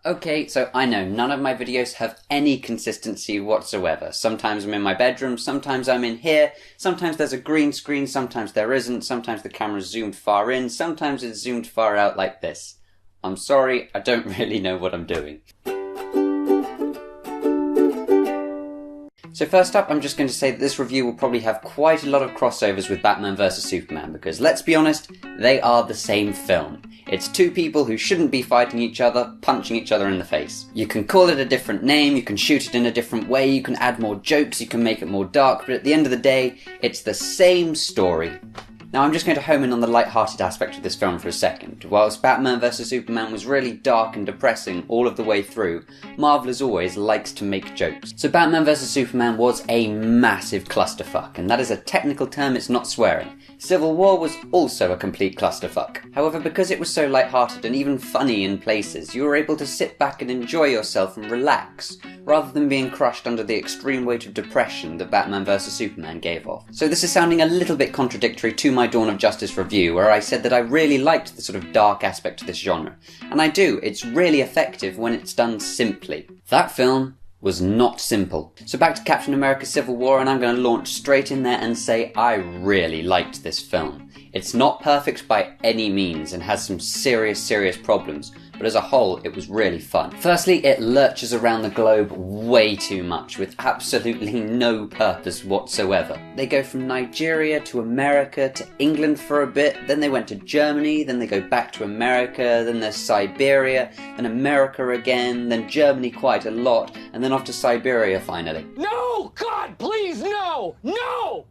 Okay, so I know none of my videos have any consistency whatsoever. Sometimes I'm in my bedroom, sometimes I'm in here, sometimes there's a green screen, sometimes there isn't, sometimes the camera's zoomed far in, sometimes it's zoomed far out like this. I'm sorry, I don't really know what I'm doing. So first up, I'm just going to say that this review will probably have quite a lot of crossovers with Batman vs Superman, because let's be honest, they are the same film. It's two people who shouldn't be fighting each other, punching each other in the face. You can call it a different name, you can shoot it in a different way, you can add more jokes, you can make it more dark, but at the end of the day, it's the same story. Now I'm just going to home in on the light-hearted aspect of this film for a second. Whilst Batman vs Superman was really dark and depressing all of the way through, Marvel as always likes to make jokes. So Batman vs Superman was a massive clusterfuck, and that is a technical term, it's not swearing. Civil War was also a complete clusterfuck. However, because it was so light-hearted and even funny in places, you were able to sit back and enjoy yourself and relax, rather than being crushed under the extreme weight of depression that Batman vs Superman gave off. So this is sounding a little bit contradictory to my Dawn of Justice review, where I said that I really liked the sort of dark aspect of this genre. And I do, it's really effective when it's done simply. That film was not simple. So back to Captain America Civil War, and I'm going to launch straight in there and say I really liked this film. It's not perfect by any means and has some serious problems, but as a whole it was really fun. Firstly, it lurches around the globe way too much with absolutely no purpose whatsoever. They go from Nigeria to America to England for a bit, then they went to Germany, then they go back to America, then there's Siberia, then America again, then Germany quite a lot, and then off to Siberia finally. No! God, please, no! No!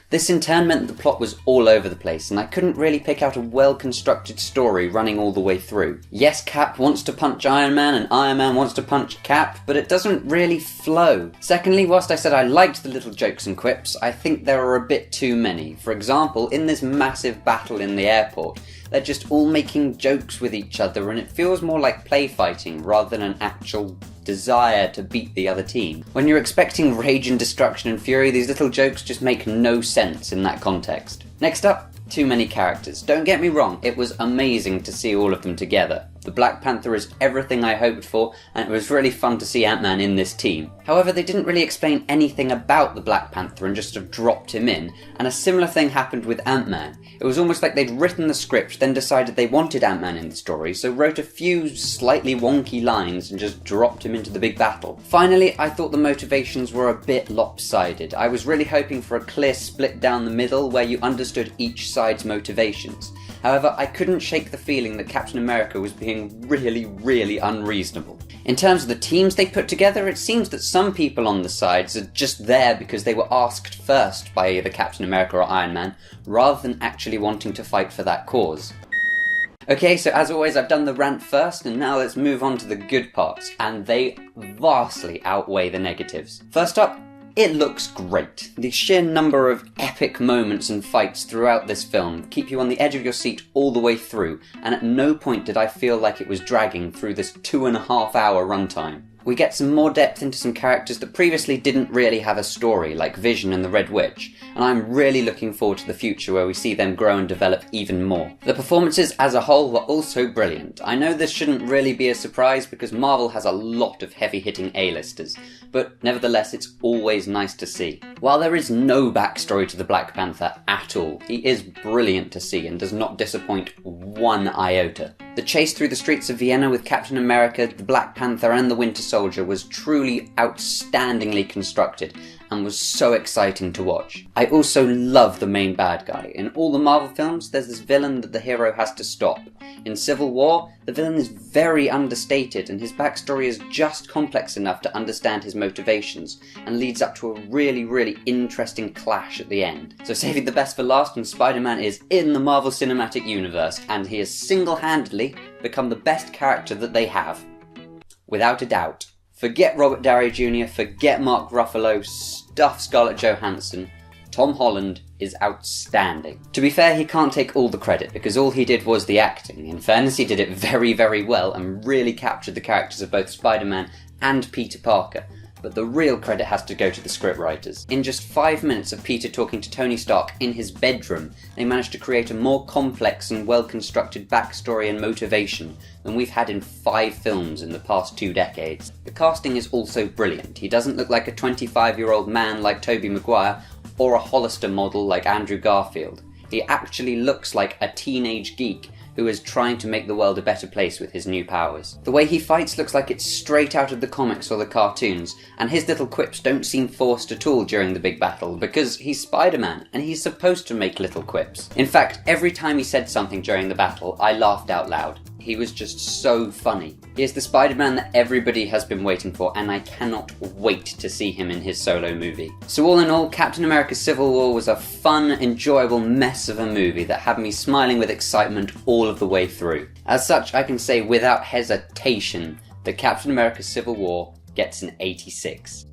This in turn meant that the plot was all over the place, and I couldn't really pick out a well-constructed story running all the way through. Yes, Cap wants to punch Iron Man, and Iron Man wants to punch Cap, but it doesn't really flow. Secondly, whilst I said I liked the little jokes and quips, I think there are a bit too many. For example, in this massive battle in the airport, they're just all making jokes with each other, and it feels more like play fighting rather than an actual desire to beat the other team. When you're expecting rage and destruction and fury, these little jokes just make no sense in that context. Next up, too many characters. Don't get me wrong, it was amazing to see all of them together. The Black Panther is everything I hoped for, and it was really fun to see Ant-Man in this team. However, they didn't really explain anything about the Black Panther and just sort of dropped him in, and a similar thing happened with Ant-Man. It was almost like they'd written the script, then decided they wanted Ant-Man in the story, so wrote a few slightly wonky lines and just dropped him into the big battle. Finally, I thought the motivations were a bit lopsided. I was really hoping for a clear split down the middle where you understood each side's motivations. However, I couldn't shake the feeling that Captain America was being really unreasonable. In terms of the teams they put together, it seems that some people on the sides are just there because they were asked first by either Captain America or Iron Man, rather than actually wanting to fight for that cause. Okay, so as always, I've done the rant first, and now let's move on to the good parts, and they vastly outweigh the negatives. First up, it looks great. The sheer number of epic moments and fights throughout this film keep you on the edge of your seat all the way through, and at no point did I feel like it was dragging through this 2.5 hour runtime. We get some more depth into some characters that previously didn't really have a story, like Vision and the Red Witch, and I'm really looking forward to the future where we see them grow and develop even more. The performances as a whole were also brilliant. I know this shouldn't really be a surprise because Marvel has a lot of heavy-hitting A-listers, but nevertheless it's always nice to see. While there is no backstory to the Black Panther at all, he is brilliant to see and does not disappoint one iota. The chase through the streets of Vienna with Captain America, the Black Panther and the Winter Soldier was truly outstandingly constructed and was so exciting to watch. I also love the main bad guy. In all the Marvel films, there's this villain that the hero has to stop. In Civil War, the villain is very understated and his backstory is just complex enough to understand his motivations and leads up to a really interesting clash at the end. So saving the best for last, and Spider-Man is in the Marvel Cinematic Universe, and he has single-handedly become the best character that they have. Without a doubt. Forget Robert Downey Jr., forget Mark Ruffalo, stuff Scarlett Johansson. Tom Holland is outstanding. To be fair, he can't take all the credit because all he did was the acting. In fairness, he did it very well and really captured the characters of both Spider-Man and Peter Parker. But the real credit has to go to the scriptwriters. In just 5 minutes of Peter talking to Tony Stark in his bedroom, they managed to create a more complex and well-constructed backstory and motivation than we've had in 5 films in the past 2 decades. The casting is also brilliant. He doesn't look like a 25-year-old man like Tobey Maguire or a Hollister model like Andrew Garfield. He actually looks like a teenage geek who is trying to make the world a better place with his new powers. The way he fights looks like it's straight out of the comics or the cartoons, and his little quips don't seem forced at all during the big battle, because he's Spider-Man, and he's supposed to make little quips. In fact, every time he said something during the battle, I laughed out loud. He was just so funny. He is the Spider-Man that everybody has been waiting for, and I cannot wait to see him in his solo movie. So all in all, Captain America Civil War was a fun, enjoyable mess of a movie that had me smiling with excitement all of the way through. As such, I can say without hesitation that Captain America Civil War gets an 86.